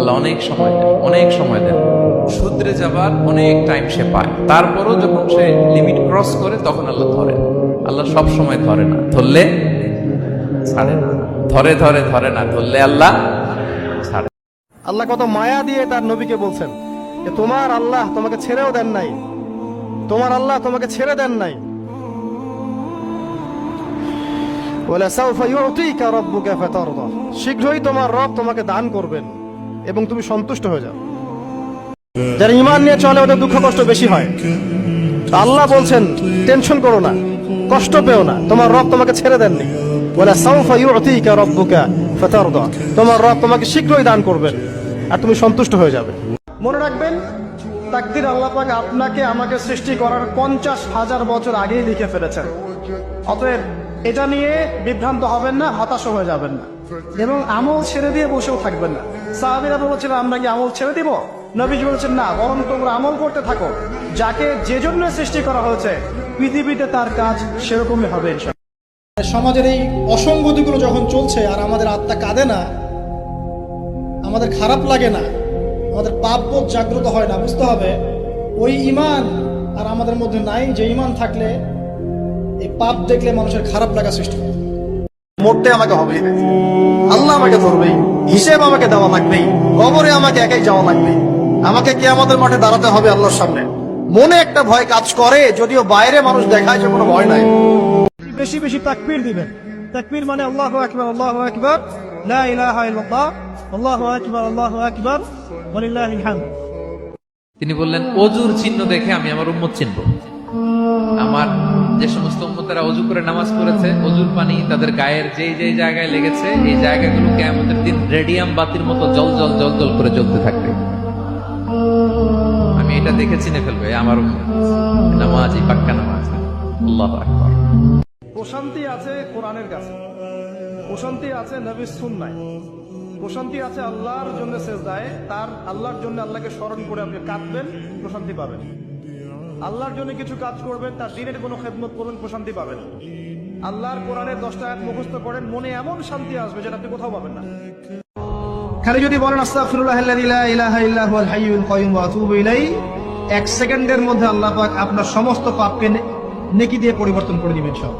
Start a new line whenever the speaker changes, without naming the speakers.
আল্লাহ অনেক সময় দেন, অনেক সময় দেন, শুধরে যাবার অনেক টাইম সে পায়। তারপরও যখন সে লিমিট ক্রস করে তখন আল্লাহ ধরে। আল্লাহ সব সময় ধরে না, ধরলে ছাড়ে না, ধরে ধরে ধরে না, ধরলে আল্লাহ ছাড়ে।
আল্লাহ কত মায়া দিয়ে তার নবীকে বলছেন যে তোমার আল্লাহ তোমাকে ছেড়েও দেন নাই, তোমার আল্লাহ তোমাকে ছেড়ে দেন নাই। ওয়ালাসাউফা ইউতিকা রাব্বুকা ফাতারদা, শীঘ্রই তোমার রব তোমাকে দান করবেন এবং তুমি সন্তুষ্ট হয়ে যাও। যারা ঈমান নিয়ে চলে ওদের দুঃখ কষ্ট বেশি হয়। আল্লাহ বলছেন টেনশন করো না, কষ্ট পেও না, তোমার রব তোমাকে ছেড়ে দেননি। ওয়ালাসাউফা ইউতিকা রাব্বুকা ফাতারদা, তোমার রব তোমাকে শীঘ্রই দান করবেন আর তুমি সন্তুষ্ট হয়ে যাবে। মনে রাখবেন, তাকদীর আল্লাহ পাক আপনাকে আমাকে সৃষ্টি করার 50,000 বছর আগেই লিখে ফেলেছেন। অতএব এটা নিয়ে বিভ্রান্ত হবেন না, হতাশ হয়ে যাবেন না এবং আমল ছেড়ে দিয়ে বসেও থাকবেন না। সাহাবীরা বলেছিল আমরা কি আমল ছেড়ে দিব? নবীজি বলেছেন না, বরং তোমরা আমল করতে থাকো। যাকে যে জন্য সৃষ্টি করা হয়েছে পৃথিবীতে তার কাজ সেরকমই হবে ইনশাআল্লাহ।
সমাজের এই অসঙ্গতিগুলো যখন চলছে আর আমাদের আত্মা কাঁদে না, আমাদের খারাপ লাগে না, আমাদের পাপবোধ জাগ্রত হয় না, বুঝতে হবে ওই ঈমান আর আমাদের মধ্যে নাই যে ঈমান থাকলে এই পাপ দেখলে মানুষের খারাপ লাগা সৃষ্টি হয়।
মরতে আমাকে হবে, আল্লাহ আমাকে ধরবেই, হিসেব আমাকে দেওয়া লাগবেই, কবরে আমাকে একাই যাওয়া লাগবে, আমাকে কিয়ামতের মাঠে দাঁড়াতে হবে আল্লাহর সামনে। মনে একটা ভয় কাজ করে, যদিও বাইরে মানুষ দেখায় যে কোনো ভয় নাই।
বেশি বেশি তাকবীর দিবেন। তাকবীর মানে আল্লাহু আকবার, আল্লাহু আকবার, লা ইলাহা ইল্লাল্লাহ, আল্লাহু আকবার, আল্লাহু আকবার, ওয়ালিল্লাহিল হামদ।
তিনি বললেন অজুর চিহ্ন দেখে আমি আমার উম্মত চিনব। আমার যে সমস্ত উম্মতেরা অজু করে নামাজ পড়েছে, অজুর পানি তাদের গায়ের যেই যেই জায়গায় লেগেছে, এই জায়গাগুলো কিয়ামতের দিন রেডিয়াম বাতির মতো জল জল জল জল করে জ্বলতে থাকবে। আমি এটা দেখে চিনে ফেলবে আমার উম্মত, নামাজি পাক্কা নামাজ। আল্লাহু আকবার।
প্রশান্তি আছে কোরআনের কাছে, প্রশান্তি আছে নবীর সুন্নায়, প্রশান্তি আছে আল্লাহর জন্য সেজদায়। তার আল্লাহর জন্য আল্লাহকে স্মরণ করে আপনি কাঁদবেন, প্রশান্তি পাবেন। আল্লাহর জন্য কিছু কাজ করবেন, তার দিনের কোনো খেদমত করবেন, প্রশান্তি পাবেন। আল্লাহর কোরআনের 10টা আয়াত মুখস্থ করেন, মনে এমন শান্তি আসবে যেটা আপনি কোথাও পাবেন না। খালি যদি বলেন আস্তাগফিরুল্লাহাল্লাযী লা ইলাহা ইল্লা হুয়াল হাইয়ুল কাইয়্যুম ওয়া আতুবু ইলাইহি, 1 সেকেন্ডের মধ্যে আল্লাহ পাক আপনার সমস্ত পাপকে নেকি দিয়ে পরিবর্তন করে দিবেন সব।